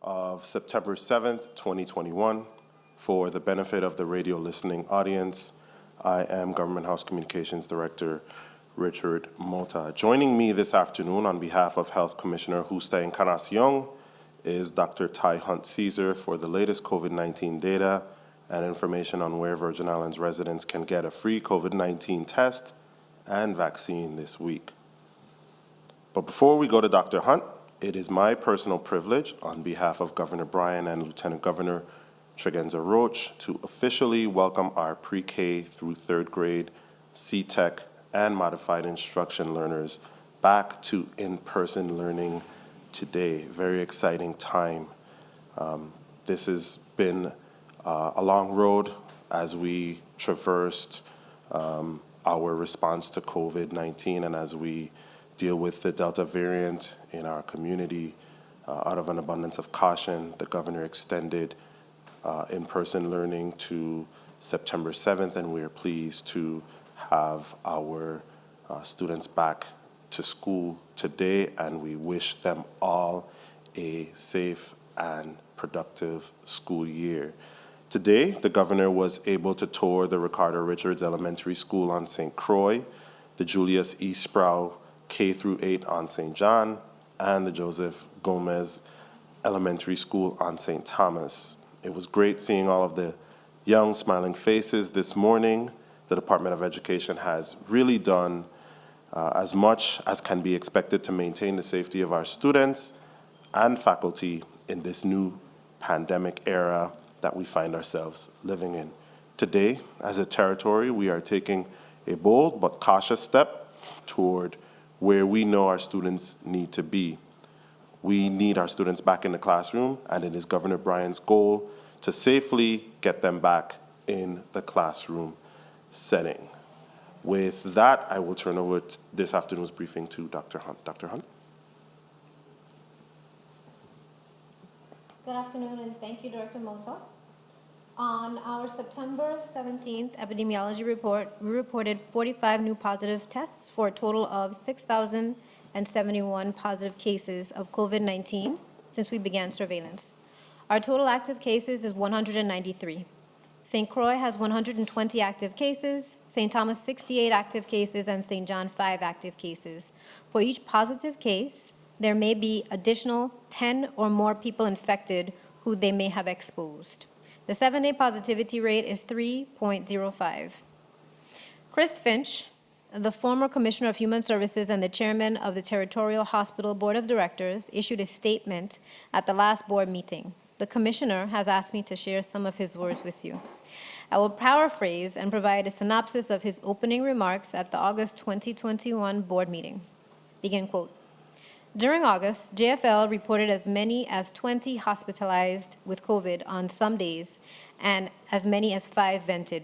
of September 7th, 2021. For the benefit of the radio listening audience, I am Government House Communications Director Richard Mota. Joining me this afternoon on behalf of Health Commissioner Justa Encarnacion is Dr. Ty Hunt Caesar for the latest COVID-19 data and information on where Virgin Islands residents can get a free COVID-19 test and vaccine this week. But before we go to Dr. Hunt, it is my personal privilege on behalf of Governor Bryan and Lieutenant Governor Tregenza Roach to officially welcome our pre-K through third grade C-Tech and modified instruction learners back to in-person learning today. Very exciting time. This has been a long road as we traversed our response to COVID-19 and as we deal with the Delta variant in our community. Out of an abundance of caution, the governor extended in-person learning to September 7th, and we are pleased to have our students back to school today, and we wish them all a safe and productive school year. Today, the governor was able to tour the Ricardo Richards Elementary School on St. Croix, the Julius E. Sproul K-8 on St. John, and the Joseph Gomez Elementary School on St. Thomas. It was great seeing all of the young, smiling faces this morning. The Department of Education has really done as much as can be expected to maintain the safety of our students and faculty in this new pandemic era that we find ourselves living in. Today, as a territory, we are taking a bold but cautious step toward where we know our students need to be. We need our students back in the classroom, and it is Governor Bryan's goal to safely get them back in the classroom setting. With that, I will turn over this afternoon's briefing to Dr. Hunt. Dr. Hunt? Good afternoon, and thank you, Director Mota. On our September 17th epidemiology report, we reported 45 new positive tests for a total of 6,071 positive cases of COVID-19 since we began surveillance. Our total active cases is 193. St. Croix has 120 active cases, St. Thomas 68 active cases, and St. John 5 active cases. For each positive case, there may be additional 10 or more people infected who they may have exposed. The 7-day positivity rate is 3.05. Chris Finch, the former Commissioner of Human Services and the Chairman of the Territorial Hospital Board of Directors, issued a statement at the last board meeting. The Commissioner has asked me to share some of his words with you. I will paraphrase and provide a synopsis of his opening remarks at the August 2021 board meeting. Begin quote. During August, JFL reported as many as 20 hospitalized with COVID on some days and as many as 5 vented.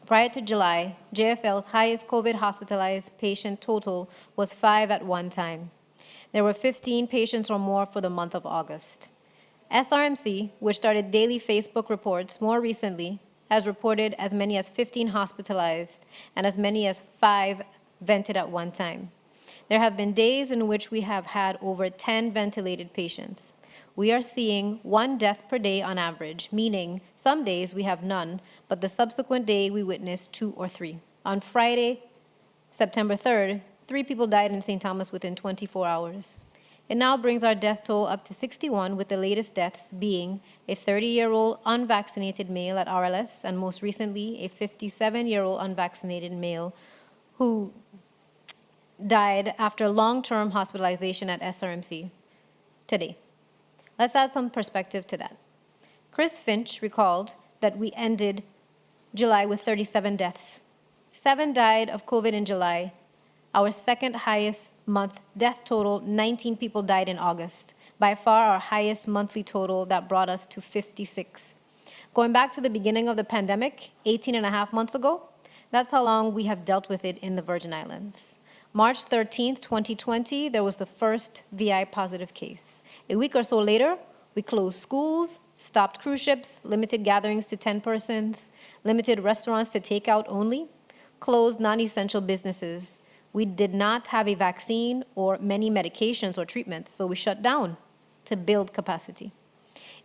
Prior to July, JFL's highest COVID hospitalized patient total was 5 at one time. There were 15 patients or more for the month of August. SRMC, which started daily Facebook reports more recently, has reported as many as 15 hospitalized and as many as 5 vented at one time. There have been days in which we have had over 10 ventilated patients. We are seeing 1 death per day on average, meaning some days we have none, but the subsequent day we witnessed 2 or 3. On Friday, September 3rd, 3 people died in St. Thomas within 24 hours. It now brings our death toll up to 61, with the latest deaths being a 30-year-old unvaccinated male at RLS and most recently a 57-year-old unvaccinated male who died after long-term hospitalization at SRMC today. Let's add some perspective to that. Chris Finch recalled that we ended July with 37 deaths. 7 died of COVID in July. Our second highest month death total, 19 people died in August. By far our highest monthly total that brought us to 56. Going back to the beginning of the pandemic, 18 and a half months ago, that's how long we have dealt with it in the Virgin Islands. March 13th, 2020, there was the first VI positive case. A week or so later, we closed schools, stopped cruise ships, limited gatherings to 10 persons, limited restaurants to takeout only, closed non-essential businesses. We did not have a vaccine or many medications or treatments, so we shut down to build capacity.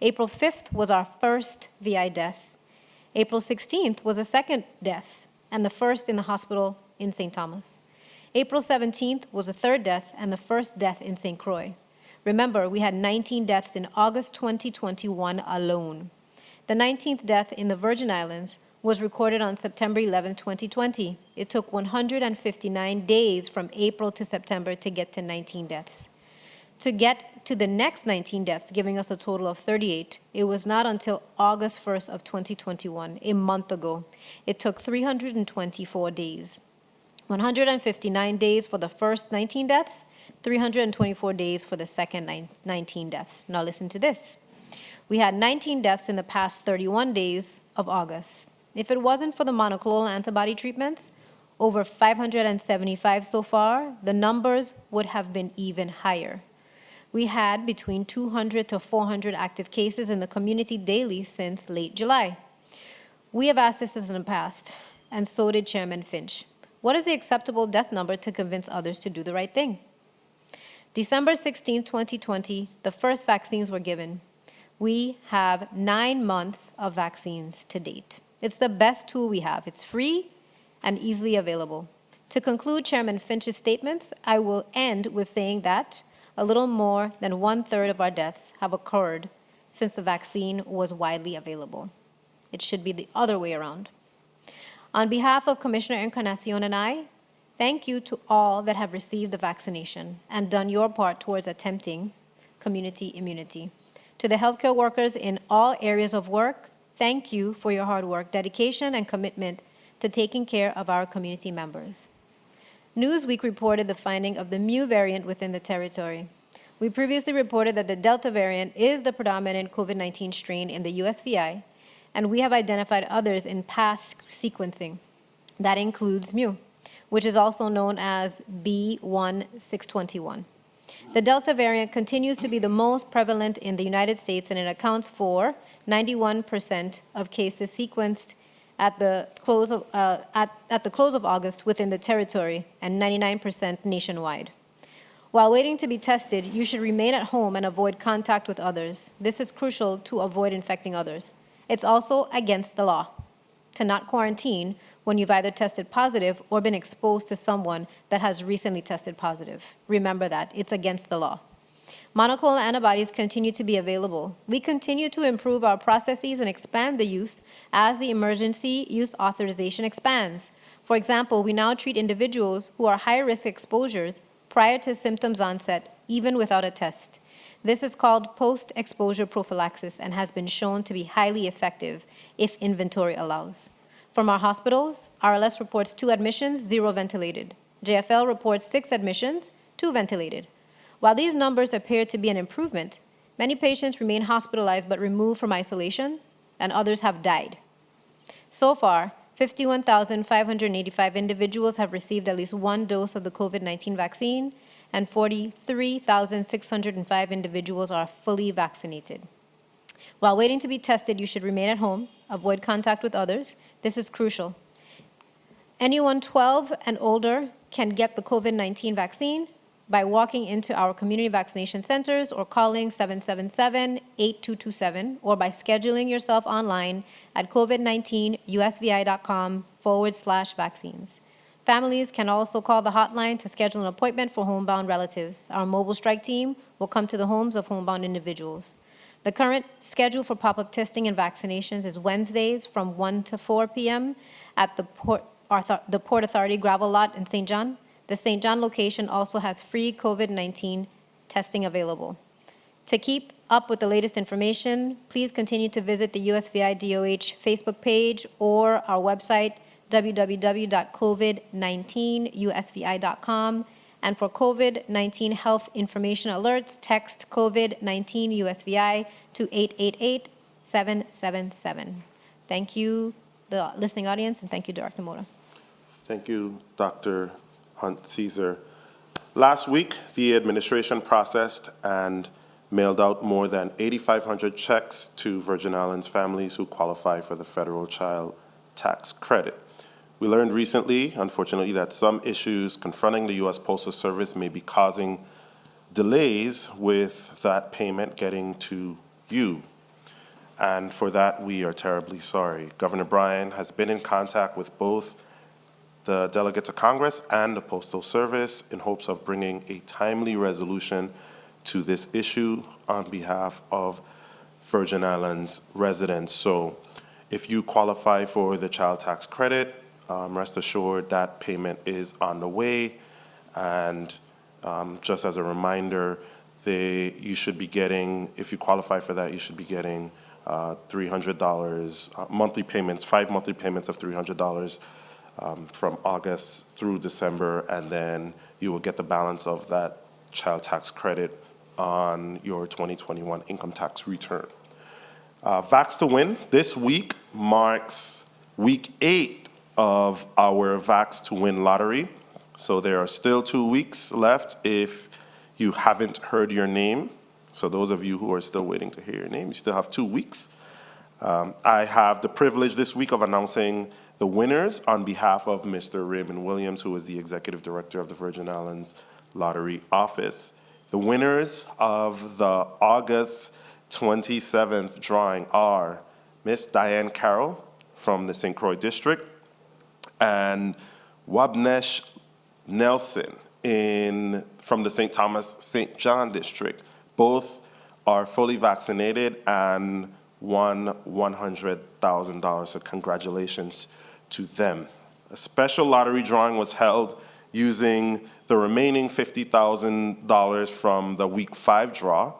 April 5th was our first VI death. April 16th was a second death and the first in the hospital in St. Thomas. April 17th was a third death and the first death in St. Croix. Remember, we had 19 deaths in August 2021 alone. The 19th death in the Virgin Islands was recorded on September 11, 2020. It took 159 days from April to September to get to 19 deaths. To get to the next 19 deaths, giving us a total of 38, it was not until August 1st of 2021, a month ago. It took 324 days. 159 days for the first 19 deaths, 324 days for the second 19 deaths. Now listen to this. We had 19 deaths in the past 31 days of August. If it wasn't for the monoclonal antibody treatments, over 575 so far, the numbers would have been even higher. We had between 200 to 400 active cases in the community daily since late July. We have asked this in the past, and so did Chairman Finch. What is the acceptable death number to convince others to do the right thing? December 16, 2020, the first vaccines were given. We have 9 months of vaccines to date. It's the best tool we have. It's free and easily available. To conclude Chairman Finch's statements, I will end with saying that a little more than 1/3 of our deaths have occurred since the vaccine was widely available. It should be the other way around. On behalf of Commissioner Encarnacion and I, thank you to all that have received the vaccination and done your part towards attempting community immunity. To the healthcare workers in all areas of work, thank you for your hard work, dedication, and commitment to taking care of our community members. Newsweek reported the finding of the Mu variant within the territory. We previously reported that the Delta variant is the predominant COVID-19 strain in the USVI, and we have identified others in past sequencing. That includes Mu, which is also known as B1621. The Delta variant continues to be the most prevalent in the United States, and it accounts for 91% of cases sequenced at the close of August within the territory and 99% nationwide. While waiting to be tested, you should remain at home and avoid contact with others. This is crucial to avoid infecting others. It's also against the law to not quarantine when you've either tested positive or been exposed to someone that has recently tested positive. Remember that, it's against the law. Monoclonal antibodies continue to be available. We continue to improve our processes and expand the use as the emergency use authorization expands. For example, we now treat individuals who are high-risk exposures prior to symptoms onset, even without a test. This is called post-exposure prophylaxis and has been shown to be highly effective if inventory allows. From our hospitals, RLS reports 2 admissions, 0 ventilated. JFL reports 6 admissions, 2 ventilated. While these numbers appear to be an improvement, many patients remain hospitalized but removed from isolation, and others have died. So far, 51,585 individuals have received at least 1 dose of the COVID-19 vaccine, and 43,605 individuals are fully vaccinated. While waiting to be tested, you should remain at home, avoid contact with others. This is crucial. Anyone 12 and older can get the COVID-19 vaccine by walking into our community vaccination centers or calling 777-8227, or by scheduling yourself online at covid19usvi.com/vaccines. Families can also call the hotline to schedule an appointment for homebound relatives. Our mobile strike team will come to the homes of homebound individuals. The current schedule for pop-up testing and vaccinations is Wednesdays from 1 to 4 p.m. at the Port Authority Gravel Lot in St. John. The St. John location also has free COVID-19 testing available. To keep up with the latest information, please continue to visit the USVI DOH Facebook page or our website, www.covid19usvi.com. And for COVID-19 health information alerts, text COVID-19 USVI to 888-777. Thank you, the listening audience, and thank you, Director Mota. Thank you, Dr. Hunt-Caesar. Last week, the administration processed and mailed out more than 8,500 checks to Virgin Islands families who qualify for the federal child tax credit. We learned recently, unfortunately, that some issues confronting the U.S. Postal Service may be causing delays with that payment getting to you, and for that, we are terribly sorry. Governor Bryan has been in contact with both the delegate to Congress and the Postal Service in hopes of bringing a timely resolution to this issue on behalf of Virgin Islands residents. So if you qualify for the child tax credit, rest assured that payment is on the way. And just as a reminder, you should be getting, if you qualify for that, you should be getting $300 monthly payments, 5 monthly payments of $300 from August through December, and then you will get the balance of that child tax credit on your 2021 income tax return. Vax to Win this week marks week 8 of our Vax to Win lottery. So there are still 2 weeks left if you haven't heard your name. So those of you who are still waiting to hear your name, you still have 2 weeks. I have the privilege this week of announcing the winners on behalf of Mr. Raymond Williams, who is the Executive Director of the Virgin Islands Lottery Office. The winners of the August 27th drawing are Miss Diane Carroll from the St. Croix District and Wabnesh Nelson from the St. Thomas St. John District. Both are fully vaccinated and won $100,000, so congratulations to them. A special lottery drawing was held using the remaining $50,000 from the week 5 draw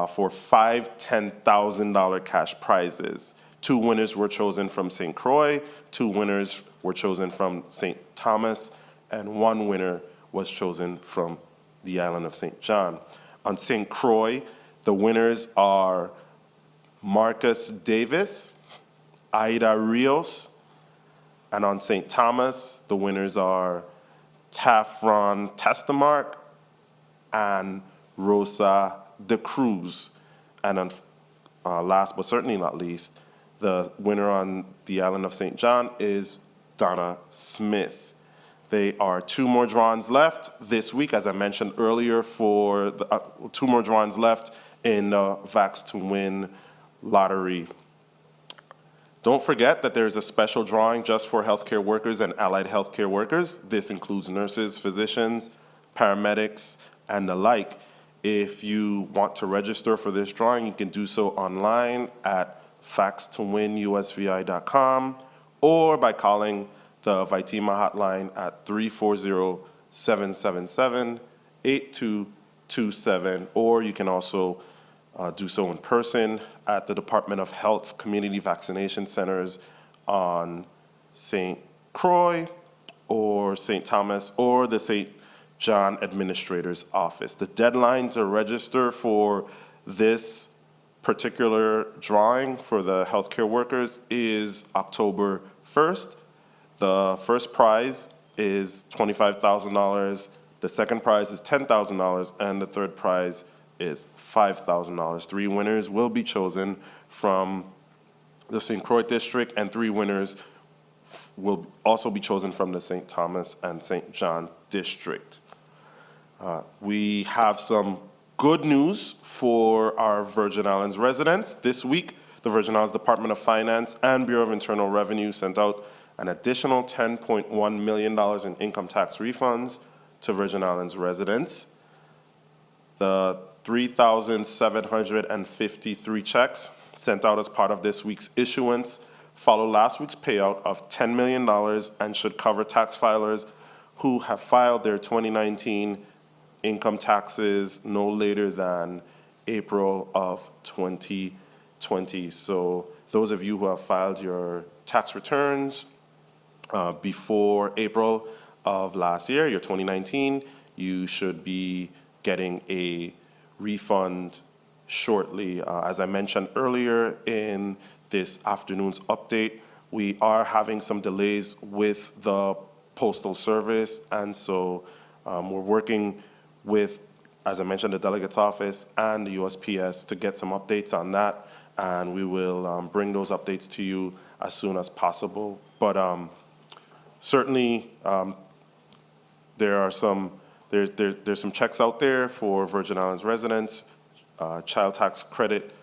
for 5 $10,000 cash prizes. 2 winners were chosen from St. Croix, 2 winners were chosen from St. Thomas, and 1 winner was chosen from the island of St. John. On St. Croix, the winners are Marcus Davis, Aida Rios, and on St. Thomas, the winners are Taffron Testamark and Rosa de Cruz. And on, last but certainly not least, the winner on the island of St. John is Donna Smith. There are 2 more drawings left this week, as I mentioned earlier, for the, 2 more drawings left in the Vax to Win lottery. Don't forget that there's a special drawing just for healthcare workers and allied healthcare workers. This includes nurses, physicians, paramedics, and the like. If you want to register for this drawing, you can do so online at faxtowinusvi.com or by calling the Vitima hotline at 340-777-8227, or you can also do so in person at the Department of Health's Community Vaccination Centers on St. Croix or St. Thomas or the St. John Administrator's Office. The deadline to register for this particular drawing for the healthcare workers is October 1st. The first prize is $25,000, the second prize is $10,000, and the third prize is $5,000. 3 winners will be chosen from the St. Croix District, and 3 winners will also be chosen from the St. Thomas and St. John District. We have some good news for our Virgin Islands residents. This week, the Virgin Islands Department of Finance and Bureau of Internal Revenue sent out an additional $10.1 million in income tax refunds to Virgin Islands residents. The 3,753 checks sent out as part of this week's issuance follow last week's payout of $10 million and should cover tax filers who have filed their 2019 income taxes no later than April of 2020. So those of you who have filed your tax returns before April of last year, your 2019, you should be getting a refund shortly. As I mentioned earlier in this afternoon's update, we are having some delays with the Postal Service, and so we're working with, as I mentioned, the Delegate's Office and the USPS to get some updates on that, and we will bring those updates to you as soon as possible. But certainly, there's some checks out there for Virgin Islands residents. Child tax credit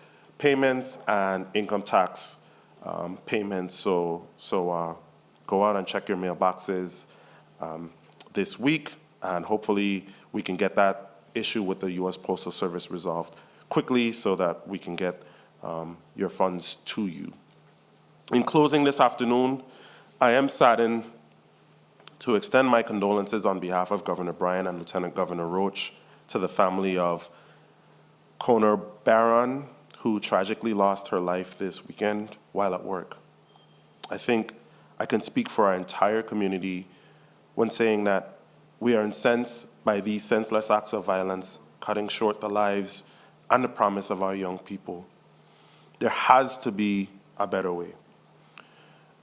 payments and income tax payments. So go out and check your mailboxes this week, and hopefully we can get that issue with the U.S. Postal Service resolved quickly so that we can get your funds to you. In closing this afternoon, I am saddened to extend my condolences on behalf of Governor Bryan and Lieutenant Governor Roach to the family of Conor Barron, who tragically lost her life this weekend while at work. I think I can speak for our entire community when saying that we are incensed by these senseless acts of violence, cutting short the lives and the promise of our young people. There has to be a better way.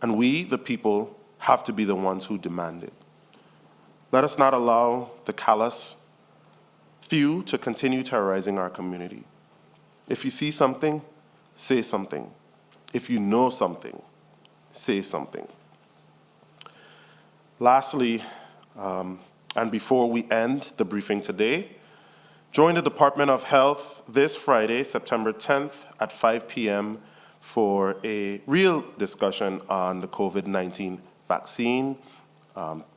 And we, the people, have to be the ones who demand it. Let us not allow the callous few to continue terrorizing our community. If you see something, say something. If you know something, say something. Lastly, and before we end the briefing today, join the Department of Health this Friday, September 10th at 5 p.m. for a real discussion on the COVID-19 vaccine.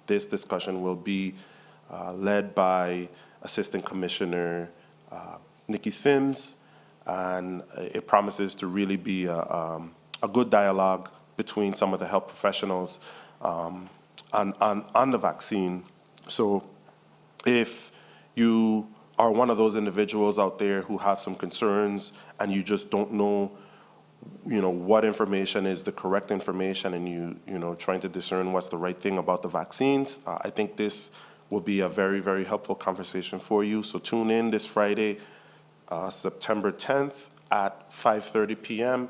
This discussion will be led by Assistant Commissioner Nikki Sims, and it promises to really be a good dialogue between some of the health professionals on the vaccine. So if you are one of those individuals out there who have some concerns and you just don't know what information is the correct information, and you trying to discern what's the right thing about the vaccines, I think this will be a very, very helpful conversation for you. So tune in this Friday, September 10th at 5:30 p.m.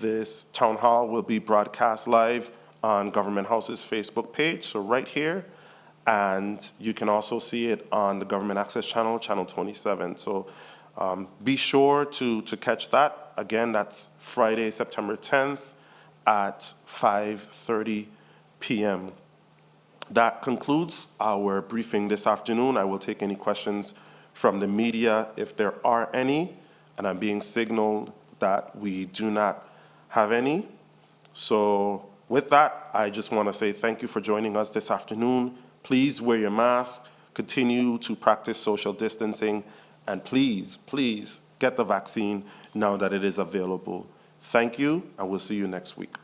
This town hall will be broadcast live on Government House's Facebook page, so right here. And you can also see it on the Government Access Channel, Channel 27. So be sure to catch that. Again, that's Friday, September 10th at 5:30 p.m. That concludes our briefing this afternoon. I will take any questions from the media if there are any, and I'm being signaled that we do not have any. So with that, I just want to say thank you for joining us this afternoon. Please wear your mask, continue to practice social distancing, and please, please get the vaccine now that it is available. Thank you, and we'll see you next week.